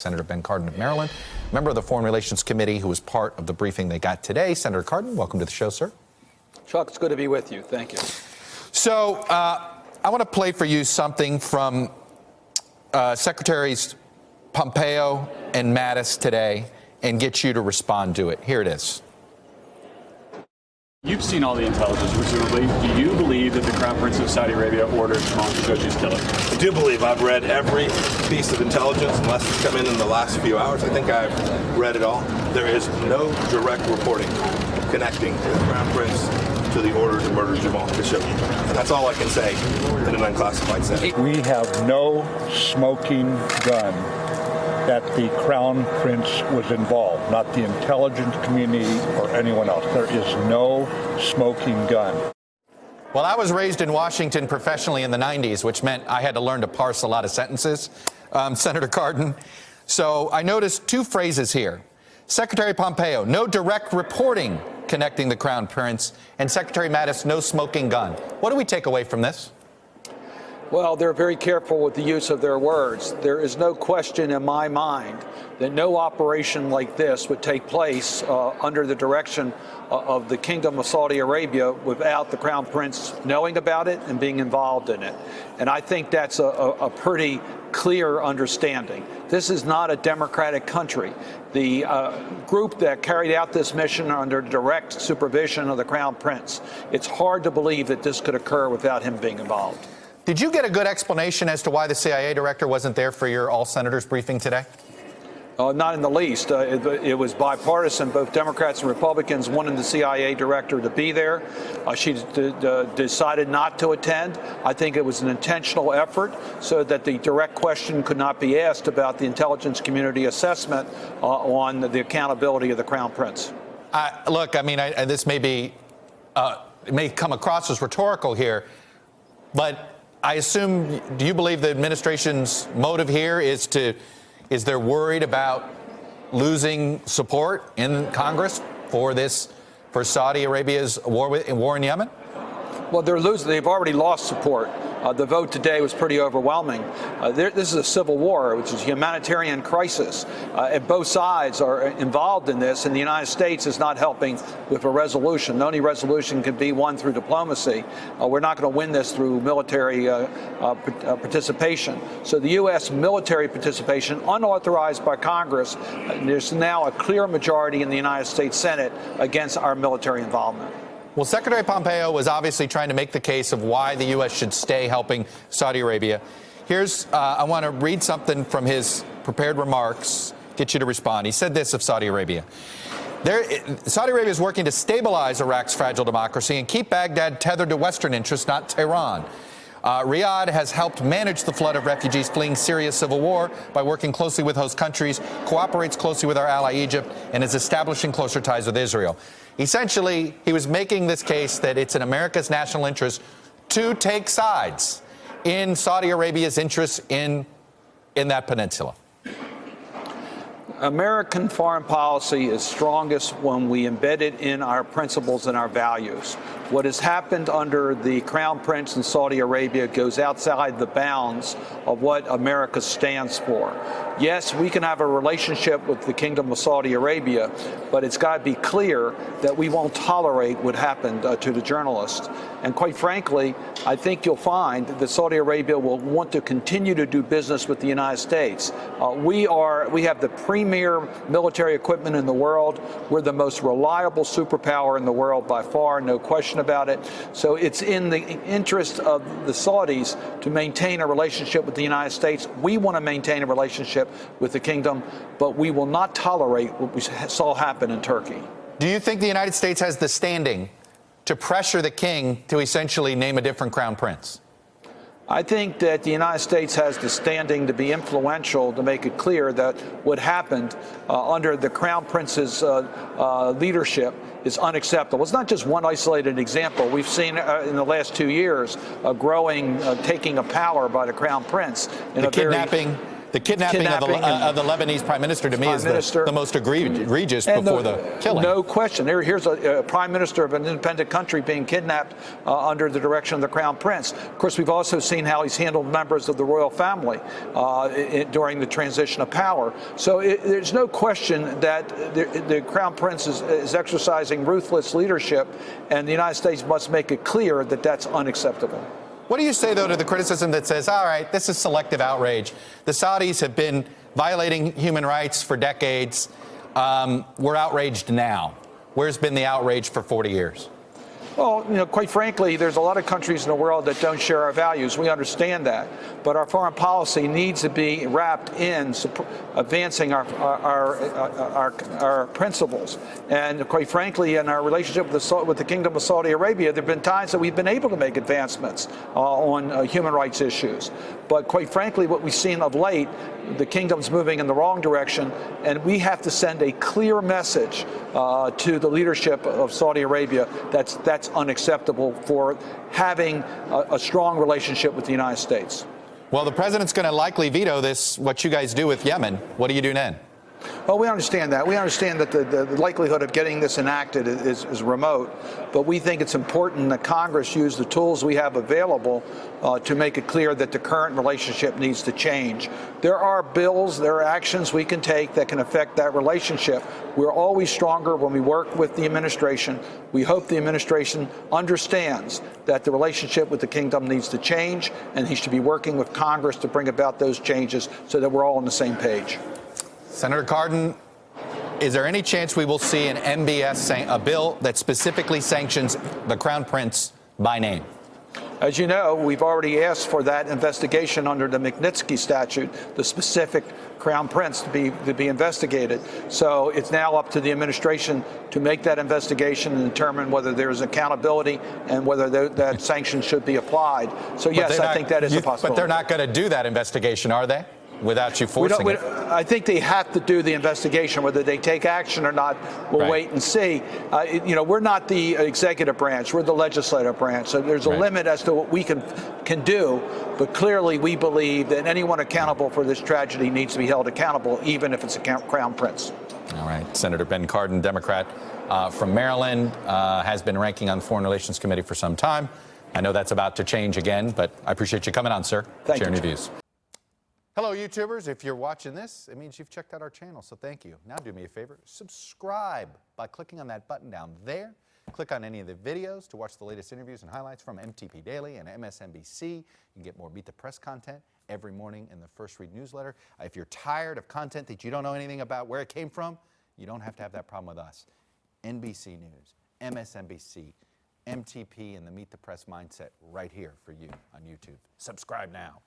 Senator Ben Cardin of Maryland, member of the Foreign Relations Committee, who was part of the briefing they got today. Senator Cardin, welcome to the show, sir. Chuck, it's good to be with you. Thank you. So I want to play for you something from Secretaries Pompeo and Mattis today and get you to respond to it. Here it is. You've seen all the intelligence, presumably. Do you believe that the Crown Prince of Saudi Arabia ordered Jamal Khashoggi's killing? I do believe. I've read every piece of intelligence, unless it's come in the last few hours. I think I've read it all. There is no direct reporting connecting the Crown Prince to the order to murder Jamal Khashoggi. And that's all I can say in an unclassified setting. We have no smoking gun that the Crown Prince was involved, not the intelligence community or anyone else. There is no smoking gun. Well, I was raised in Washington professionally in the 90s, which meant I had to learn to parse a lot of sentences, Senator Cardin. So I noticed two phrases here. Secretary Pompeo, no direct reporting connecting the Crown Prince, and Secretary Mattis, no smoking gun. What do we take away from this? Well, they're very careful with the use of their words. There is no question in my mind that no operation like this would take place under the direction of the Kingdom of Saudi Arabia without the Crown Prince knowing about it and being involved in it. And I think that's a pretty clear understanding. This is not a democratic country. The group that carried out this mission are under direct supervision of the Crown Prince. It's hard to believe that this could occur without him being involved. Did you get a good explanation as to why the CIA director wasn't there for your all-senators briefing today? Not in the least. It was bipartisan. Both Democrats and Republicans wanted the CIA director to be there. She decided not to attend. I think it was an intentional effort so that the direct question could not be asked about the intelligence community assessment on the accountability of the Crown Prince. Look, I mean, this may be, it may come across as rhetorical here, but I assume, do you believe the administration's motive here is they're worried about losing support in Congress for Saudi Arabia's war in Yemen? Well, they've already lost support. The vote today was pretty overwhelming. This is a civil war, which is a humanitarian crisis. And both sides are involved in this, and the United States is not helping with a resolution. The only resolution can be won through diplomacy. We're not going to win this through military participation. So the U.S. military participation, unauthorized by Congress, there's now a clear majority in the United States Senate against our military involvement. Well, Secretary Pompeo was obviously trying to make the case of why the U.S. should stay helping Saudi Arabia. I want to read something from his prepared remarks, get you to respond. He said this of Saudi Arabia. Saudi Arabia is working to stabilize Iraq's fragile democracy and keep Baghdad tethered to Western interests, not Tehran. Riyadh has helped manage the flood of refugees fleeing Syria's civil war by working closely with host countries, cooperates closely with our ally Egypt, and is establishing closer ties with Israel. Essentially, he was making this case that it's in America's national interest to take sides in Saudi Arabia's interests in that peninsula. American foreign policy is strongest when we embed it in our principles and our values. What has happened under the Crown Prince in Saudi Arabia goes outside the bounds of what America stands for. Yes, we can have a relationship with the Kingdom of Saudi Arabia, but it's got to be clear that we won't tolerate what happened to the journalist. And quite frankly, I think you'll find that Saudi Arabia will want to continue to do business with the United States. We have the premier military equipment in the world. We're the most reliable superpower in the world by far, no question about it. So it's in the interest of the Saudis to maintain a relationship with the United States. We want to maintain a relationship with the kingdom, but we will not tolerate what we saw happen in Turkey. Do you think the United States has the standing to pressure the king to essentially name a different crown prince? I think that the United States has the standing to be influential to make it clear that what happened under the Crown Prince's leadership is unacceptable. It's not just one isolated example. We've seen in the last 2 years a growing taking of power by the Crown Prince. The kidnapping, The kidnapping of the Lebanese prime minister to me is the most egregious before the killing. No question. Here's a prime minister of an independent country being kidnapped under the direction of the crown prince. Of course, we've also seen how he's handled members of the royal family during the transition of power. So there's no question that the crown prince is exercising ruthless leadership, and the United States must make it clear that that's unacceptable. What do you say, though, to the criticism that says, all right, this is selective outrage. The Saudis have been violating human rights for decades. We're outraged now. Where's been the outrage for 40 years? Well, quite frankly, there's a lot of countries in the world that don't share our values. We understand that. But our foreign policy needs to be wrapped in advancing our principles. And quite frankly, in our relationship with the Kingdom of Saudi Arabia, there have been times that we've been able to make advancements on human rights issues. But quite frankly, what we've seen of late, the kingdom's moving in the wrong direction, and we have to send a clear message to the leadership of Saudi Arabia that's unacceptable for having a strong relationship with the United States. Well, the president's going to likely veto this, what you guys do with Yemen. What do you do then? Well, we understand that. We understand that the likelihood of getting this enacted is remote, but we think it's important that Congress use the tools we have available to make it clear that the current relationship needs to change. There are bills, there are actions we can take that can affect that relationship. We're always stronger when we work with the administration. We hope the administration understands that the relationship with the kingdom needs to change, and he should be working with Congress to bring about those changes so that we're all on the same page. Senator Cardin, is there any chance we will see an MBS, a bill that specifically sanctions the Crown Prince by name? As you know, we've already asked for that investigation under the Magnitsky statute, the specific Crown Prince to be investigated. So it's now up to the administration to make that investigation and determine whether there's accountability and whether that sanction should be applied. So yes, I think that is a possibility. But they're not going to do that investigation, are they? Without you forcing it? I think they have to do the investigation. Whether they take action or not, we'll wait and see. We're not the executive branch. We're the legislative branch. So there's a limit as to what we can do. But clearly, we believe that anyone accountable for this tragedy needs to be held accountable, even if it's a crown prince. All right. Senator Ben Cardin, Democrat from Maryland, has been ranking on the Foreign Relations Committee for some time. I know that's about to change again, but I appreciate you coming on, sir. Sharing your views. Hello, YouTubers. If you're watching this, it means you've checked out our channel, so thank you. Now do me a favor, subscribe by clicking on that button down there. Click on any of the videos to watch the latest interviews and highlights from MTP Daily and MSNBC. You can get more Beat the Press content every morning in the First Read newsletter. If you're tired of content that you don't know anything about where it came from, you don't have to have that problem with us. NBC News, MSNBC, MTP, and the Meet the Press mindset right here for you on YouTube. Subscribe now.